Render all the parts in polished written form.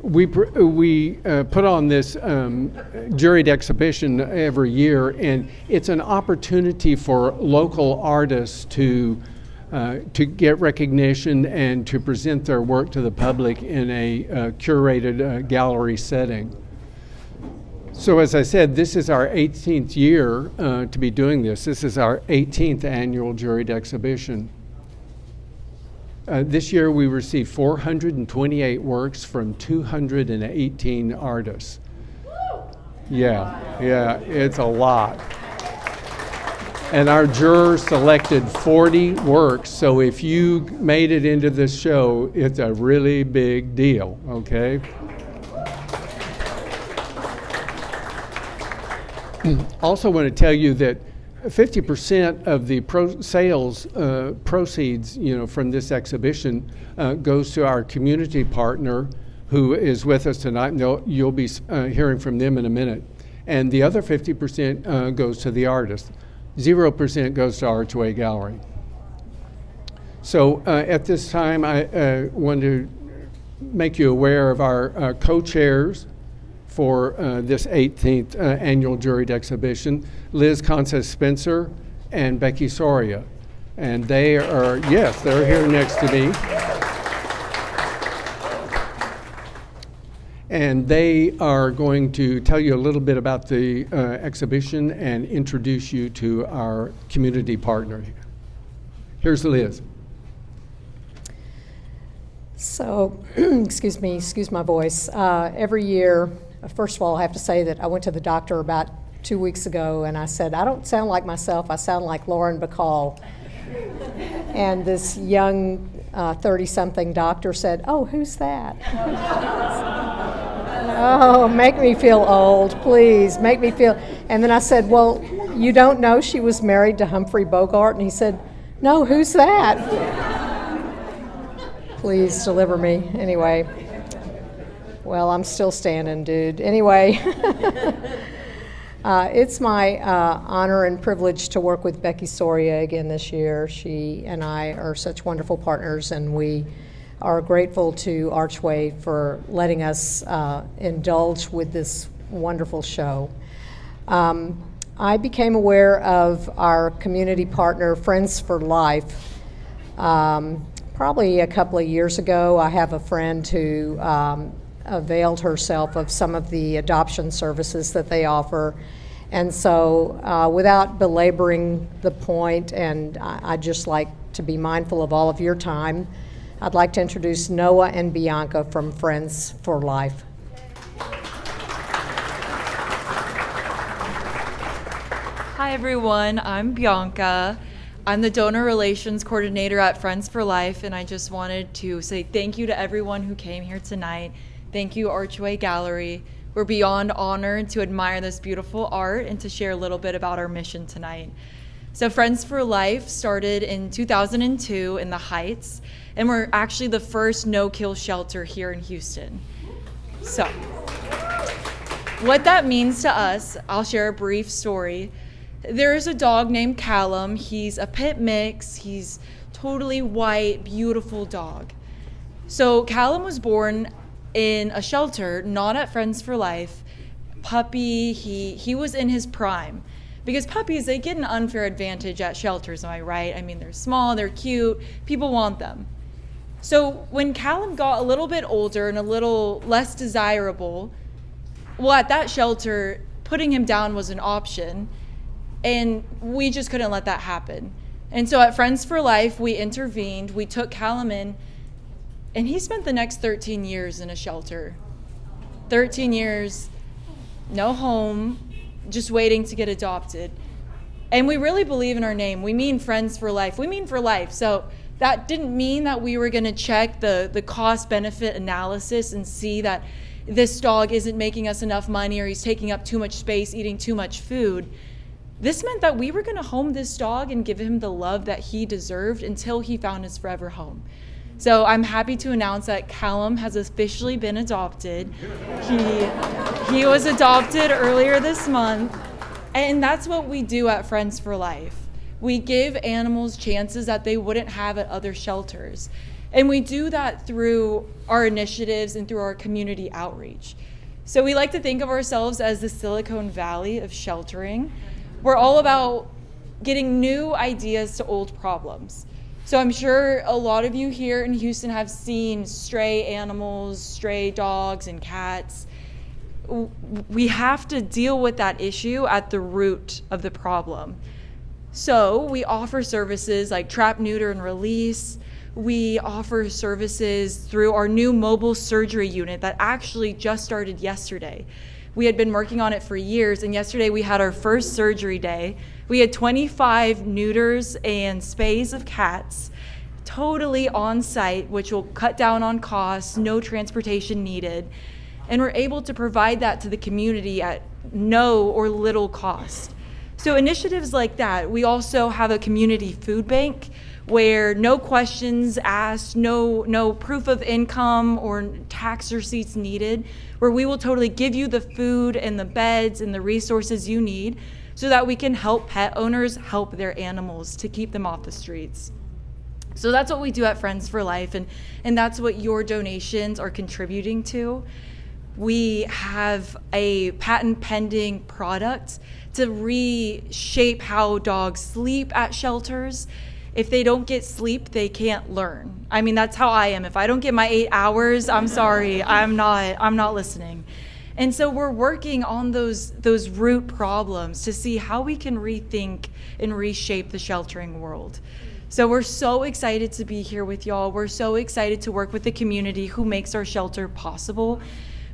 we put on this juried exhibition every year, and it's an opportunity for local artists to get recognition and to present their work to the public in a curated gallery setting. So as I said, this is our 18th year to be doing this. This is our 18th annual juried exhibition. This year we received 428 works from 218 artists. Yeah, it's a lot. And our jurors selected 40 works, so if you made it into this show, it's a really big deal, okay? Also want to tell you that 50% of the sales proceeds, from this exhibition goes to our community partner who is with us tonight, and you'll be hearing from them in a minute. And the other 50% goes to the artist. 0% goes to Archway Gallery. So at this time, I want to make you aware of our co-chairs for this 18th annual juried exhibition, Liz Conces-Spencer and Becky Soria. And they are, yes, they're here next to me. And they are going to tell you a little bit about the exhibition and introduce you to our community partner. Here's Liz. So, excuse my voice. Every year, first of all, I have to say that I went to the doctor about 2 weeks ago, and I said, I don't sound like myself, I sound like Lauren Bacall. And this young 30-something doctor said, oh, who's that? Oh, make me feel old, please, make me feel. And then I said, well, you don't know she was married to Humphrey Bogart? And he said, no, who's that? Please deliver me. Anyway, well, I'm still standing, dude. Anyway, it's my honor and privilege to work with Becky Soria again this year. She and I are such wonderful partners, and we are grateful to Archway for letting us indulge with this wonderful show. I became aware of our community partner, Friends for Life, probably a couple of years ago. I have a friend who availed herself of some of the adoption services that they offer. And so without belaboring the point, and I'd just like to be mindful of all of your time, I'd like to introduce Noah and Bianca from Friends for Life. Hi everyone, I'm Bianca. I'm the Donor Relations Coordinator at Friends for Life, and I just wanted to say thank you to everyone who came here tonight. Thank you, Archway Gallery. We're beyond honored to admire this beautiful art and to share a little bit about our mission tonight. So Friends for Life started in 2002 in the Heights, and we're actually the first no-kill shelter here in Houston. So what that means to us, I'll share a brief story. There is a dog named Callum. He's a pit mix. He's totally white, beautiful dog. So Callum was born in a shelter, not at Friends for Life. Puppy, he was in his prime. Because puppies, they get an unfair advantage at shelters, am I right? I mean, they're small, they're cute, people want them. So when Callum got a little bit older and a little less desirable, well, at that shelter, putting him down was an option, and we just couldn't let that happen. And so at Friends for Life, we intervened, we took Callum in, and he spent the next 13 years in a shelter. 13 years, no home, just waiting to get adopted. And we really believe in our name. We mean Friends for Life. We mean for life. So that didn't mean that we were going to check the cost-benefit analysis and see that this dog isn't making us enough money or he's taking up too much space, eating too much food. This meant that we were going to home this dog and give him the love that he deserved until he found his forever home. So I'm happy to announce that Callum has officially been adopted. He was adopted earlier this month, and that's what we do at Friends for Life. We give animals chances that they wouldn't have at other shelters. And we do that through our initiatives and through our community outreach. So we like to think of ourselves as the Silicon Valley of sheltering. We're all about getting new ideas to old problems. So I'm sure a lot of you here in Houston have seen stray animals, stray dogs and cats. We have to deal with that issue at the root of the problem. So we offer services like trap, neuter, and release. We offer services through our new mobile surgery unit that actually just started yesterday. We had been working on it for years, and yesterday we had our first surgery day. We had 25 neuters and spays of cats totally on site, which will cut down on costs, no transportation needed. And we're able to provide that to the community at no or little cost. So initiatives like that. We also have a community food bank where no questions asked, no proof of income or tax receipts needed, where we will totally give you the food and the beds and the resources you need so that we can help pet owners help their animals to keep them off the streets. So that's what we do at Friends for Life, and that's what your donations are contributing to. We have a patent pending product to reshape how dogs sleep at shelters. If they don't get sleep, they can't learn. I mean, that's how I am. If I don't get my 8 hours, I'm sorry, I'm not listening. And so we're working on those root problems to see how we can rethink and reshape the sheltering world. So we're so excited to be here with y'all. We're so excited to work with the community who makes our shelter possible.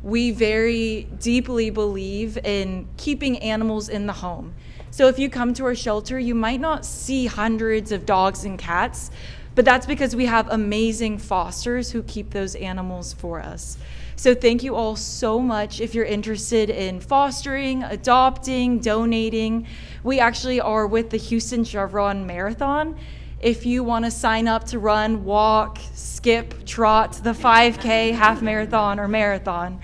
We very deeply believe in keeping animals in the home. So if you come to our shelter, you might not see hundreds of dogs and cats, but that's because we have amazing fosters who keep those animals for us. So thank you all so much. If you're interested in fostering, adopting, donating, we actually are with the Houston Chevron Marathon. If you want to sign up to run, walk, skip, trot, the 5K, half marathon, or marathon,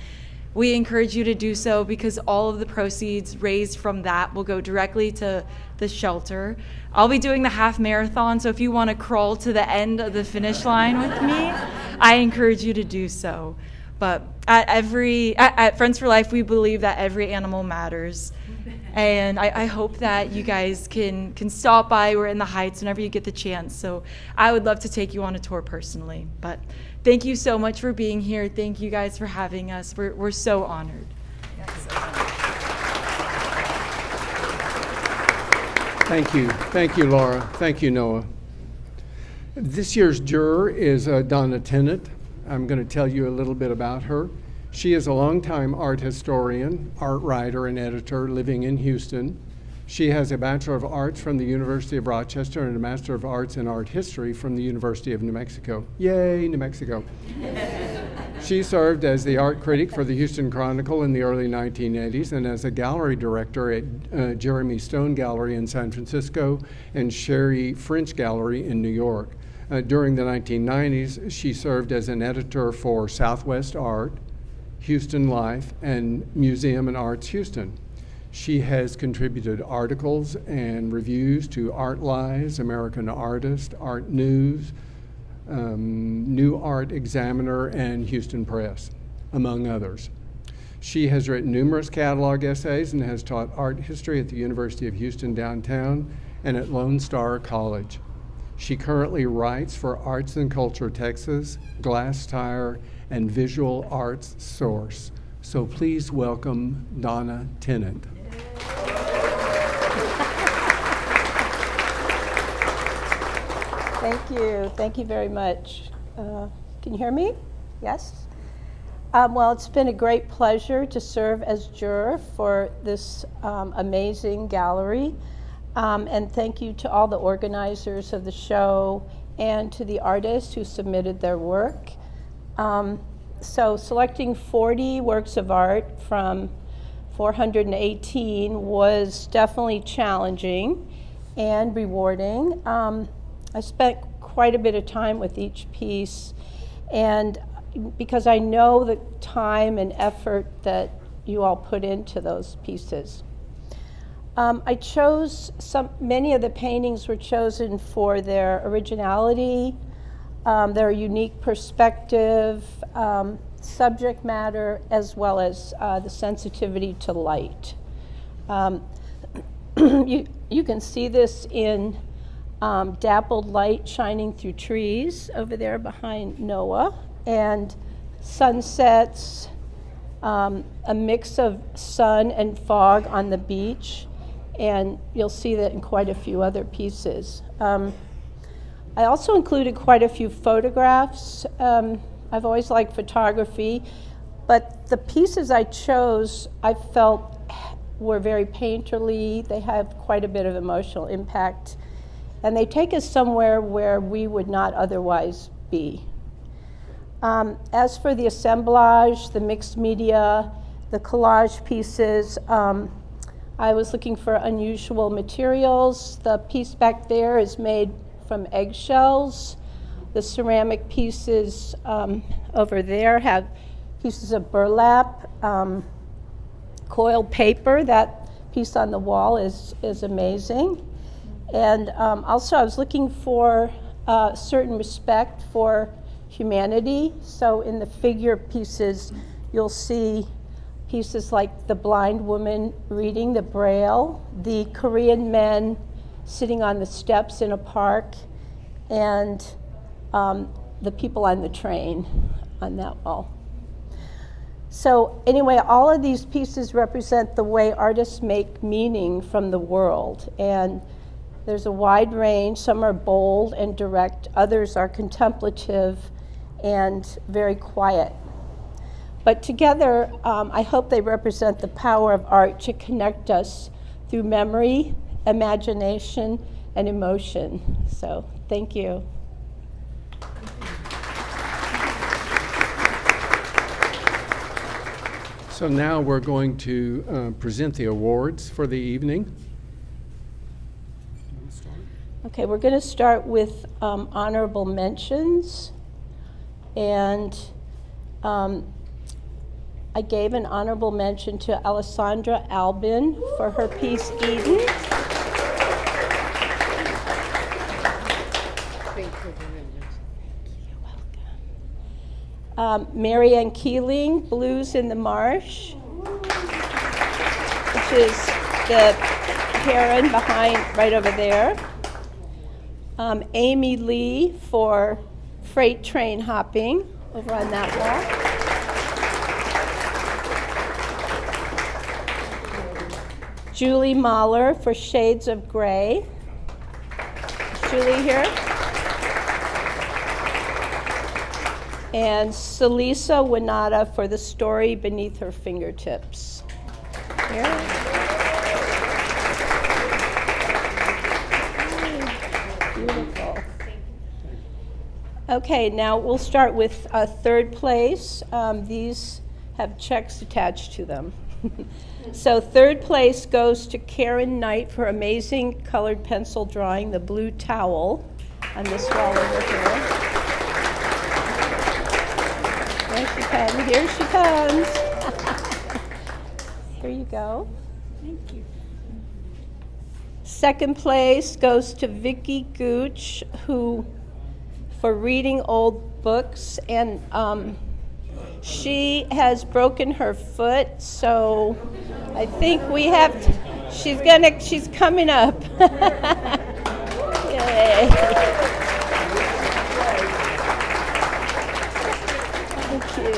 we encourage you to do so because all of the proceeds raised from that will go directly to the shelter. I'll be doing the half marathon, so if you want to crawl to the end of the finish line with me, I encourage you to do so. But at Friends for Life, we believe that every animal matters. And I hope that you guys can stop by. We're in the Heights whenever you get the chance. So I would love to take you on a tour personally. But thank you so much for being here. Thank you guys for having us. We're so honored. Thank you. Thank you, Laura. Thank you, Noah. This year's juror is Donna Tennant. I'm going to tell you a little bit about her. She is a longtime art historian, art writer, and editor living in Houston. She has a Bachelor of Arts from the University of Rochester and a Master of Arts in Art History from the University of New Mexico. Yay, New Mexico. She served as the art critic for the Houston Chronicle in the early 1980s and as a gallery director at Jeremy Stone Gallery in San Francisco and Sherry French Gallery in New York. During the 1990s, she served as an editor for Southwest Art, Houston Life, and Museum and Arts Houston. She has contributed articles and reviews to Art Lies, American Artist, Art News, New Art Examiner, and Houston Press, among others. She has written numerous catalog essays and has taught art history at the University of Houston downtown and at Lone Star College. She currently writes for Arts and Culture Texas, Glass Tire, and Visual Arts Source. So please welcome Donna Tennant. Thank you. Thank you very much. Can you hear me? Yes? Well, it's been a great pleasure to serve as juror for this amazing gallery. And thank you to all the organizers of the show and to the artists who submitted their work. So selecting 40 works of art from 418 was definitely challenging and rewarding. I spent quite a bit of time with each piece, and because I know the time and effort that you all put into those pieces. I chose many of the paintings were chosen for their originality, their unique perspective, subject matter, as well as the sensitivity to light. You can see this in dappled light shining through trees over there behind Noah, and sunsets, a mix of sun and fog on the beach, and you'll see that in quite a few other pieces. I also included quite a few photographs. I've always liked photography, but the pieces I chose I felt were very painterly. They have quite a bit of emotional impact, and they take us somewhere where we would not otherwise be. As for the assemblage, the mixed media, the collage pieces, I was looking for unusual materials. The piece back there is made from eggshells. The ceramic pieces over there have pieces of burlap, coiled paper. That piece on the wall is amazing. And also I was looking for certain respect for humanity. So in the figure pieces, you'll see pieces like the blind woman reading the Braille, the Korean men sitting on the steps in a park, and the people on the train on that wall. So anyway, all of these pieces represent the way artists make meaning from the world. And there's a wide range. Some are bold and direct. Others are contemplative and very quiet. But together, I hope they represent the power of art to connect us through memory, imagination, and emotion. So thank you. So now we're going to present the awards for the evening. Okay, we're going to start with honorable mentions. And I gave an honorable mention to Alessandra Albin for her piece Eden. Maryanne Keeling, Blues in the Marsh, which is the heron behind, right over there. Amy Lee for Freight Train Hopping, over on that wall. Julie Mahler for Shades of Gray. Is Julie here? And Syalisa Winata for The Story Beneath Her Fingertips. Here. Beautiful. Okay, now we'll start with third place. These have checks attached to them. So third place goes to Karen Knight for amazing colored pencil drawing The Blue Towel on this wall over here. There she comes. Here she comes. Here you go. Thank you. Second place goes to Vicky Gooch, who, for reading old books, and she has broken her foot, so I think we have to, she's coming up. Yay. Thank you.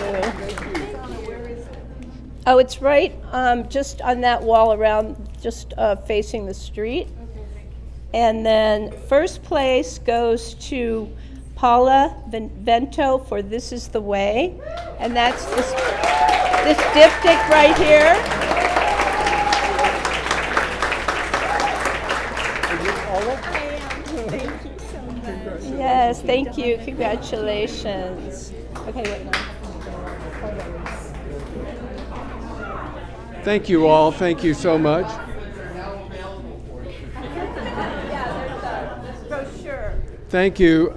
Oh, it's right just on that wall around, just facing the street. And then first place goes to Paula Vento for This Is the Way. And that's this diptych right here. Thank you so much. Yes, thank you. Congratulations. Okay, wait, no. Thank you all. Thank you so much. Yeah, there's a brochure. Thank you.